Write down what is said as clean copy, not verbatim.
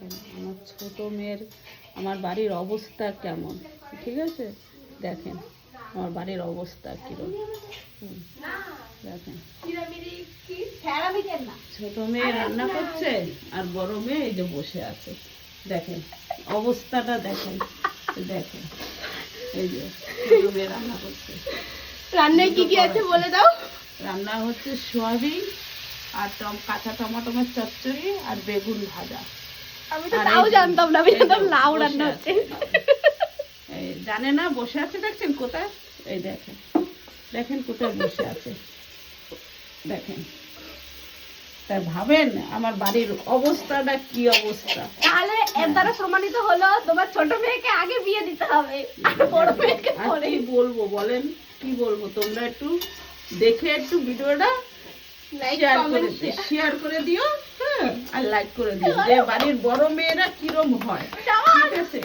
দেখেন আমার ছোট মেয়ের আমার বাড়ির অবস্থা কেমন, ঠিক আছে? দেখেন আমার বাড়ির অবস্থা কিরকম। দেখেন ছোট মেয়ে রান্না করছে আর বড় মেয়ে এই যে বসে আছে। দেখেন অবস্থাটা দেখেন, দেখেন এই যে ছোট মেয়ে রান্না করছে। রান্নায় কি কি আছে বলে দাও। রান্না হচ্ছে সোয়াবিন আর কাঁচা টমেটোর চচ্চড়ি আর বেগুন ভাজা। আমি তো তাও জানতাম না, আমি জানতাম লাউ রান্না হচ্ছে। এই জানে না বসে আছে, দেখছেন কোথায়? এই দেখেন, দেখেন কোথায় বসে আছে, দেখেন। তাই ভাবেন আমার বাড়ির অবস্থাটা কি অবস্থা। তাহলে এর দ্বারা প্রমাণিত হলো তোমার ছোট মেয়েকে আগে বিয়ে দিতে হবে আর বড় মেয়েকে আর পরে। কি বলবো বলেন, কি বলবো? তোমরা একটু দেখে একটু ভিডিওটা শেয়ার করে দিও, হ্যাঁ, আর লাইক করে দিও যে বাড়ির বড় মেয়েরা কিরম হয়, ঠিক আছে?